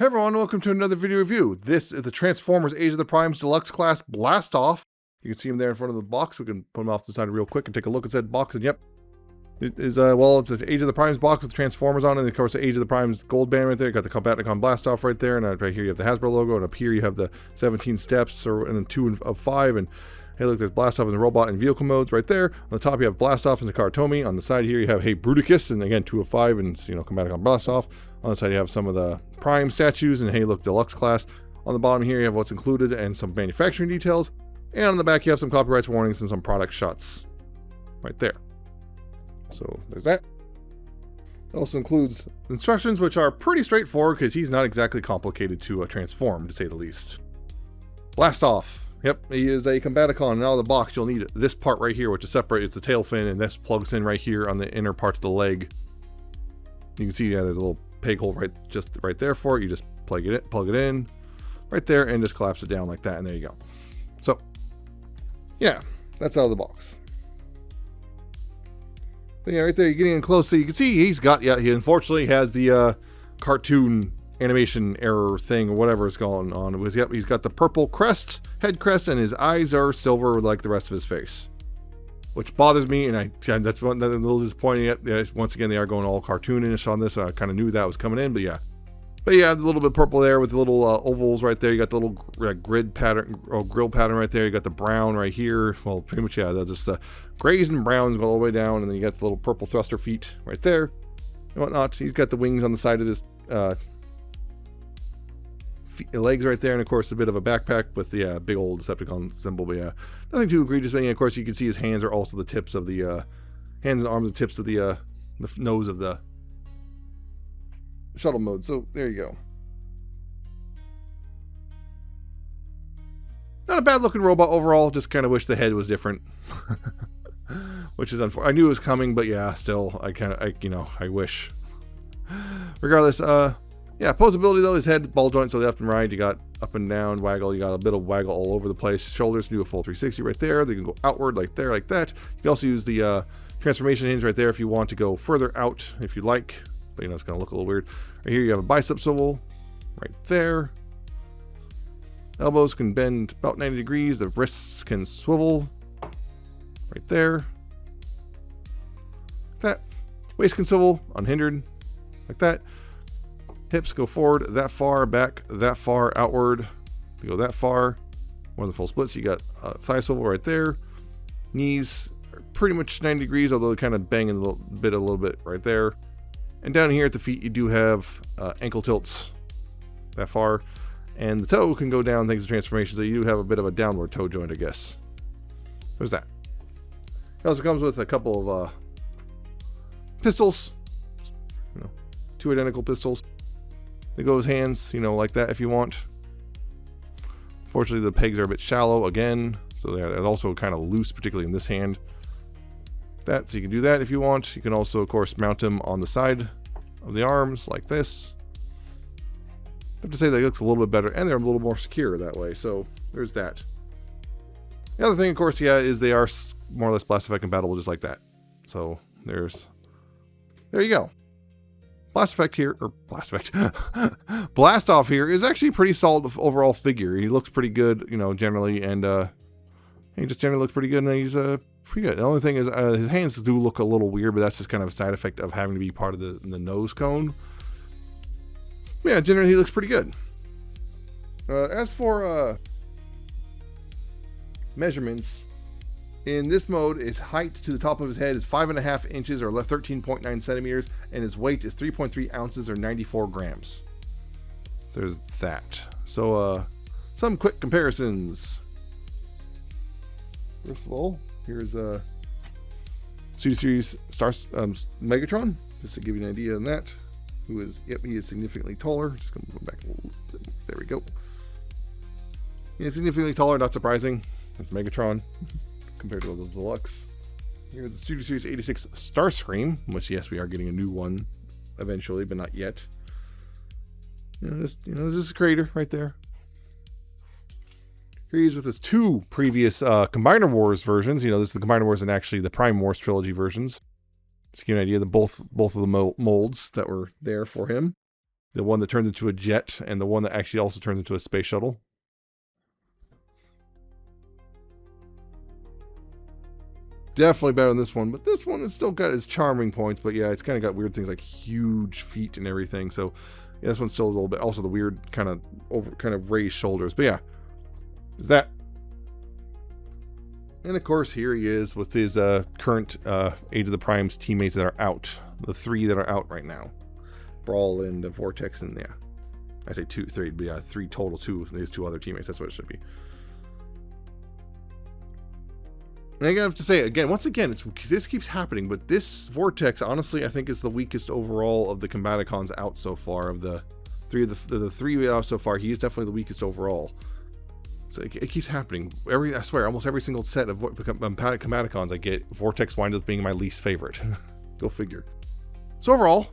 Hey everyone, welcome to another video review. This is the Transformers Age of the Primes Deluxe Class Blast Off. You can see him there in front of the box. We can put him off to the side real quick and take a look at that box. And yep, it is, it's an Age of the Primes box with Transformers on it. And of course, the Age of the Primes gold band right there. You got the Combaticon Blast Off right there. And right here you have the Hasbro logo. And up here you have the 17 steps, and then 2 of 5. And hey, look, there's Blast Off in the robot and vehicle modes right there. On the top you have Blast Off in the Cartomi. On the side here you have Hey Bruticus, and again 2 of 5, and Combaticon Blast Off. On the side you have some of the Prime statues, and hey, look, Deluxe Class. On the bottom here you have what's included and some manufacturing details. And on the back you have some copyrights warnings and some product shots right there. So there's that. It also includes instructions, which are pretty straightforward because he's not exactly complicated to transform, to say the least. Blast Off. Yep, he is a Combaticon, and out of the box you'll need this part right here, which is separate. It's the tail fin, and this plugs in right here on the inner parts of the leg. You can see, there's a little peg hole just right there for it. You just plug it in right there, and just collapse it down like that, and there you go. So, yeah, that's out of the box. But yeah, right there, you're getting in close, so you can see he unfortunately has the cartoon animation error thing or whatever is going on. He's got the purple head crest, and his eyes are silver like the rest of his face, which bothers me, and that's a little disappointing. Once again, they are going all cartoonish on this. I kind of knew that was coming in, but yeah, a little bit purple there with the little ovals right there. You got the little grid pattern or grill pattern right there. You got the brown right here. Well, pretty much, yeah, that's just the grays and browns go all the way down, and then you got the little purple thruster feet right there and whatnot. He's got the wings on the side of his legs right there, and of course a bit of a backpack with the big old Decepticon symbol. But yeah, nothing too egregious. But yeah, of course you can see his hands are also the tips of the hands and arms, the tips of the nose of the shuttle mode. So there you go. Not a bad looking robot overall. Just kind of wish the head was different, which is unfortunate. I knew it was coming, but yeah, still I wish. Regardless, yeah, posability though, his head, ball joints, so left and right, you got up and down, waggle, you got a bit of waggle all over the place. Shoulders do a full 360 right there. They can go outward like there, like that. You can also use the transformation hinge right there if you want to go further out, if you like. But it's going to look a little weird. Right here you have a bicep swivel right there. Elbows can bend about 90 degrees. The wrists can swivel right there. Like that. Waist can swivel unhindered like that. Hips go forward that far, back that far, outward. You go that far. One of the full splits. You got thigh swivel right there. Knees are pretty much 90 degrees, although kind of banging a little bit right there. And down here at the feet, you do have ankle tilts that far, and the toe can go down thanks to transformation. So you do have a bit of a downward toe joint, I guess. There's that. It also comes with a couple of pistols. 2 identical pistols. They go as hands, like that if you want. Fortunately, the pegs are a bit shallow again, so they're also kind of loose, particularly in this hand. So you can do that if you want. You can also, of course, mount them on the side of the arms like this. I have to say that it looks a little bit better, and they're a little more secure that way. So there's that. The other thing, of course, yeah, is they are more or less blast effect compatible, just like that. So there you go. Blast Off here is actually a pretty solid overall figure. He looks pretty good, generally, and he just generally looks pretty good, and he's pretty good. The only thing is his hands do look a little weird, but that's just kind of a side effect of having to be part of the nose cone. Yeah, generally he looks pretty good. As for measurements, in this mode, his height to the top of his head is 5.5 inches or 13.9 centimeters, and his weight is 3.3 ounces or 94 grams. So there's that. So some quick comparisons. First of all, here's Studio Series Megatron, just to give you an idea on that. He is significantly taller. Just gonna go back a little bit. There we go. He is significantly taller, not surprising. That's Megatron. Compared to the Deluxe. Here's the Studio Series 86 Starscream, which yes, we are getting a new one eventually, but not yet. This is a creator right there. Here he is with his 2 previous Combiner Wars versions. This is the Combiner Wars and actually the Prime Wars trilogy versions. Just to give you an idea of both of the molds that were there for him. The one that turns into a jet, and the one that actually also turns into a space shuttle. Definitely better than this one, but this one has still got its charming points. But yeah, it's kind of got weird things like huge feet and everything. So yeah, this one's still a little bit. Also the weird kind of raised shoulders. But yeah, is that. And of course, here he is with his current Age of the Primes teammates that are out. The 3 that are out right now. Brawl and Vortex, and yeah. I say 2, 3, but yeah, 3 total, 2 of these 2 other teammates. That's what it should be. And I have to say, again, once again, this keeps happening, but this Vortex, honestly, I think is the weakest overall of the Combaticons out so far. Of the 3 the 3 we have so far, he is definitely the weakest overall. So it keeps happening. I swear, almost every single set of Combaticons I get, Vortex winds up being my least favorite. Go figure. So overall,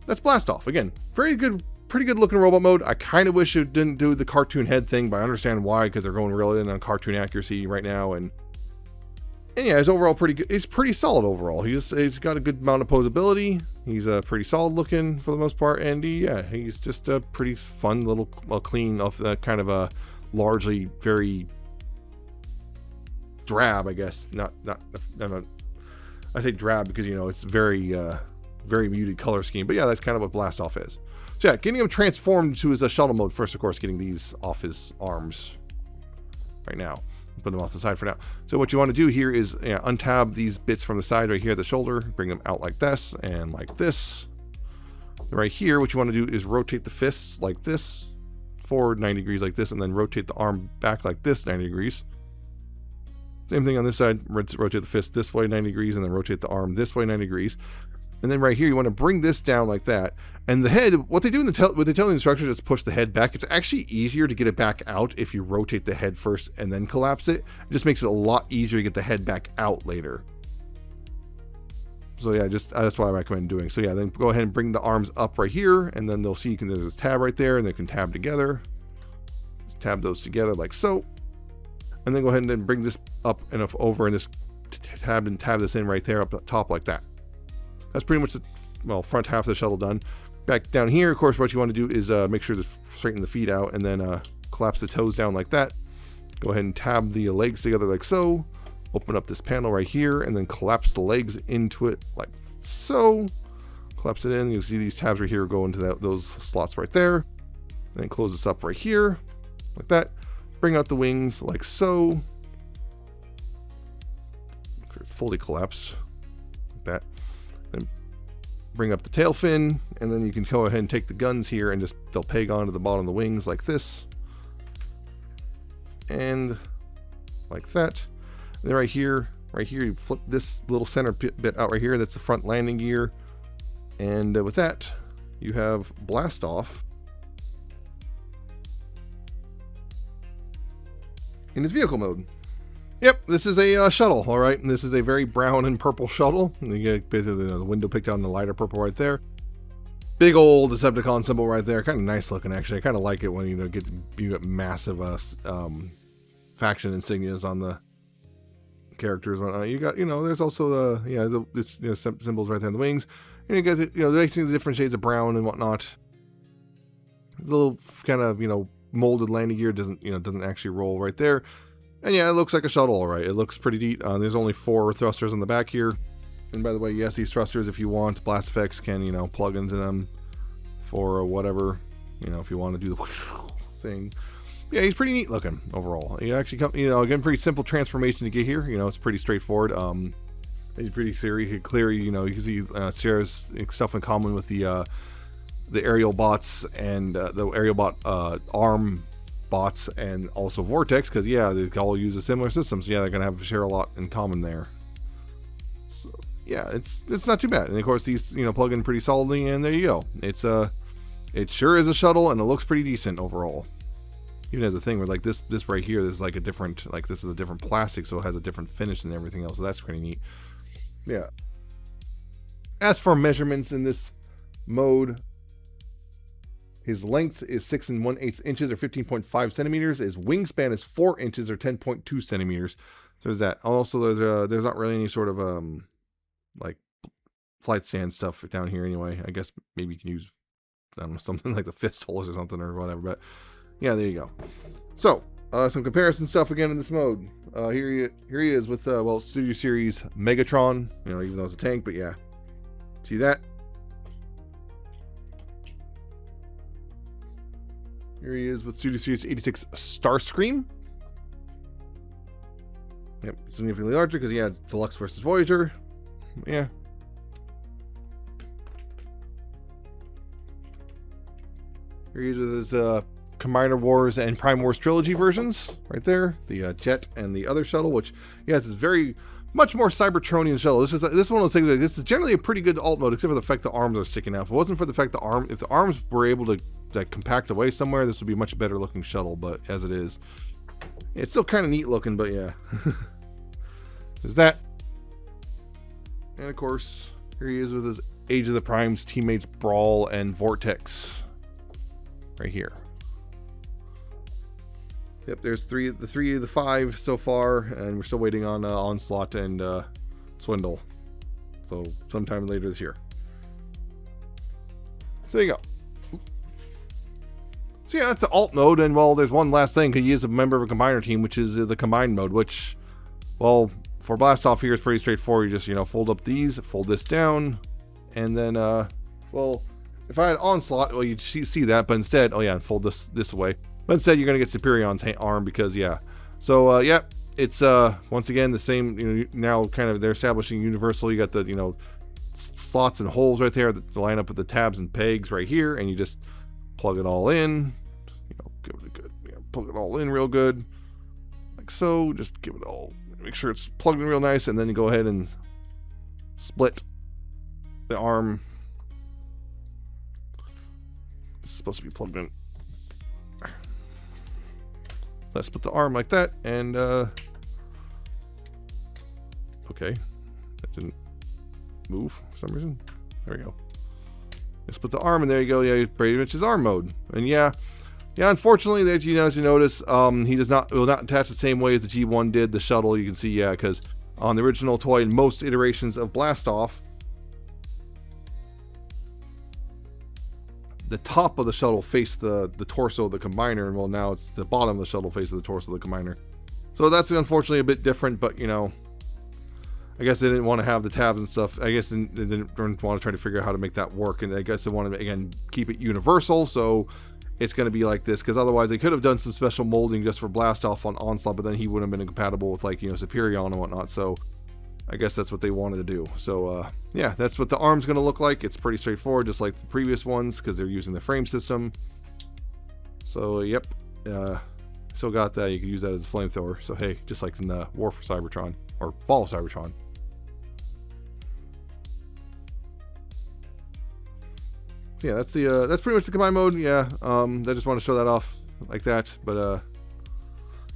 that's Blast Off. Again, very good, pretty good looking robot mode. I kind of wish it didn't do the cartoon head thing, but I understand why, because they're going really in on cartoon accuracy right now. And yeah, he's overall pretty good. He's pretty solid overall. He's got a good amount of posability. He's pretty solid looking for the most part. And he's just a pretty fun little clean off kind of a largely very drab, I guess. I say drab because, you know, it's very muted color scheme. But yeah, that's kind of what Blast Off is. So yeah, getting him transformed to his shuttle mode first, of course, getting these off his arms right now. Put them off the side for now. So what you want to do here is untab these bits from the side right here at the shoulder, bring them out like this and like this. Right here, what you want to do is rotate the fists like this, forward 90 degrees like this, and then rotate the arm back like this 90 degrees. Same thing on this side, rotate the fist this way 90 degrees, and then rotate the arm this way 90 degrees. And then right here, you want to bring this down like that. And the head, what they do what they tell the instructor is push the head back. It's actually easier to get it back out if you rotate the head first and then collapse it. It just makes it a lot easier to get the head back out later. So yeah, that's what I recommend doing. So yeah, then go ahead and bring the arms up right here, and then they'll see there's this tab right there, and they can tab together. Just tab those together like so. And then go ahead and then bring this up and over, and this tab this in right there up at the top like that. That's pretty much the front half of the shuttle done. Back down here, of course, what you want to do is make sure to straighten the feet out, and then collapse the toes down like that. Go ahead and tab the legs together like so. Open up this panel right here, and then collapse the legs into it like so. Collapse it in. You'll see these tabs right here go into those slots right there. And then close this up right here like that. Bring out the wings like so. Fully collapsed like that. Then bring up the tail fin, and then you can go ahead and take the guns here and they'll peg onto the bottom of the wings like this. And like that. And then right here, you flip this little center bit out right here. That's the front landing gear. And with that, you have Blast Off in his vehicle mode. Yep, this is a shuttle, all right? This is a very brown and purple shuttle. You get the window picked out in the lighter purple right there. Big old Decepticon symbol right there. Kind of nice looking, actually. I kind of like it when you get massive faction insignias on the characters. You got, there's also the symbols right there on the wings. And you got the different shades of brown and whatnot. The little kind of molded landing gear doesn't actually roll right there. And yeah, it looks like a shuttle, all right. It looks pretty neat. There's only 4 thrusters on the back here. And by the way, yes, these thrusters, if you want, Blast Effects can, plug into them for whatever, if you want to do the thing. Yeah, he's pretty neat looking overall. He actually comes, again, pretty simple transformation to get here. It's pretty straightforward. He's pretty clear. You can see shares stuff in common with the aerial bots and the aerial bot arm bots, and also Vortex, because yeah, they all use a similar system. So yeah, they're gonna share a lot in common there. So yeah, it's not too bad. And of course, these plug in pretty solidly, and there you go. It sure is a shuttle, and it looks pretty decent overall. Even as a thing where like this right here, this is like a different, this is a different plastic, so it has a different finish than everything else. So that's pretty neat. Yeah. As for measurements in this mode, his length is 6 1/8 inches or 15.5 centimeters. His wingspan is 4 inches or 10.2 centimeters. So there's that. Also, there's not really any sort of like flight stand stuff down here anyway. I guess maybe you can use I don't know, something like the fist holes or something or whatever. But yeah, there you go. So some comparison stuff again in this mode. Here he is with well, Studio Series Megatron. You know, even though it's a tank, but yeah, see that. Here he is with Studio Series 86 Starscream. Yep, significantly larger because it's Deluxe versus Voyager. Yeah. Here he is with his Combiner Wars and Prime Wars trilogy versions, right there. The Jet and the other shuttle, which it's very much more Cybertronian shuttle. This is one of those things. Like, this is generally a pretty good alt mode, except for the fact the arms are sticking out. If it wasn't for the fact if the arms were able to compact away somewhere, this would be a much better looking shuttle. But as it is, it's still kind of neat looking. But yeah, there's that. And of course, here he is with his Age of the Primes teammates Brawl and Vortex, right here. Yep, there's the three of the five so far, and we're still waiting on Onslaught and Swindle. So sometime later this year. So there you go. So yeah, that's the alt mode, and well, there's one last thing, because he is a member of a combiner team, which is the combined mode, which, well, for blast off here is pretty straightforward. You just, fold up these, fold this down, and then, well, if I had Onslaught, well, you'd see that, but instead, fold this away. But instead, you're going to get Superion's arm because, So, it's, once again, the same, now kind of they're establishing universal. You got the, slots and holes right there that line up with the tabs and pegs right here, and you just plug it all in. Give it a good, plug it all in real good. Like so, just give it all, make sure it's plugged in real nice, and then you go ahead and split the arm. It's supposed to be plugged in. Let's split the arm like that, and okay, that didn't move for some reason. There we go. Let's split the arm, and there you go. Yeah, pretty much his arm mode. And yeah. Unfortunately, that as you notice, he will not attach the same way as the G1 did. The shuttle, you can see, because on the original toy and most iterations of Blastoff, the top of the shuttle faced the torso of the combiner, and well, now it's the bottom of the shuttle faces the torso of the combiner. So that's unfortunately a bit different, but I guess they didn't want to have the tabs and stuff. I guess they didn't want to try to figure out how to make that work, and I guess they wanted to, again, keep it universal, so it's going to be like this, because otherwise they could have done some special molding just for Blastoff on Onslaught, but then he wouldn't have been compatible with, like, Superion and whatnot, so I guess that's what they wanted to do. So, yeah, that's what the arm's going to look like. It's pretty straightforward, just like the previous ones, because they're using the frame system. So, yep, still got that. You can use that as a flamethrower. So, hey, just like in the War for Cybertron, or Fall of Cybertron. So, yeah, that's pretty much the combined mode. Yeah, I just want to show that off like that, but,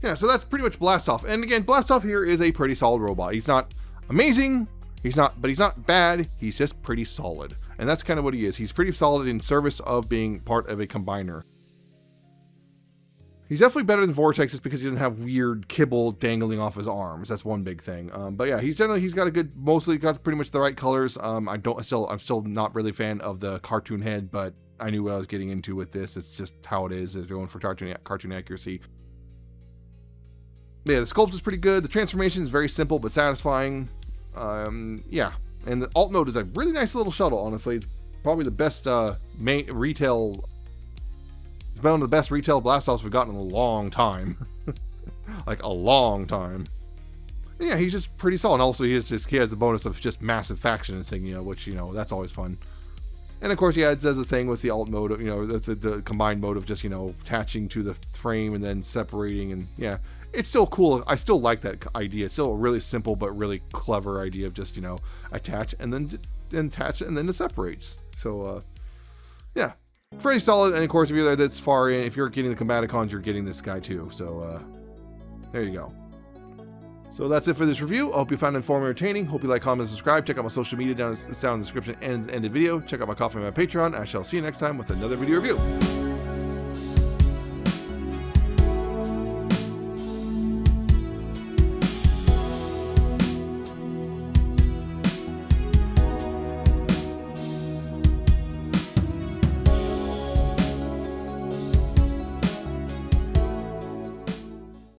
yeah, so that's pretty much Blastoff. And again, Blastoff here is a pretty solid robot. He's not amazing, but he's not bad. He's just pretty solid. And that's kind of what he is. He's pretty solid in service of being part of a combiner. He's definitely better than Vortex just because he doesn't have weird kibble dangling off his arms. That's one big thing. But yeah, he's got mostly got pretty much the right colors. I'm still not really a fan of the cartoon head, but I knew what I was getting into with this. It's just how it is. They're going for cartoon accuracy. Yeah, the sculpt is pretty good. The transformation is very simple but satisfying. Yeah, and the alt mode is a really nice little shuttle. Honestly, it's probably the best main retail. It's one of the best retail Blastoffs we've gotten in a long time, like a long time. And yeah, he's just pretty solid. And also, he has the bonus of just massive faction insignia, which that's always fun. And of course, yeah, it does the thing with the alt mode, the combined mode of just attaching to the frame and then separating, and yeah. It's still cool. I still like that idea. It's still a really simple but really clever idea of just, attach and then attach and then it separates. So, yeah, pretty solid. And of course, if you're there that's far in, if you're getting the Combaticons, you're getting this guy too. So, there you go. So that's it for this review. I hope you found it informative and entertaining. Hope you like, comment, and subscribe. Check out my social media down in the description and the video. Check out my Coffee and my Patreon. I shall see you next time with another video review.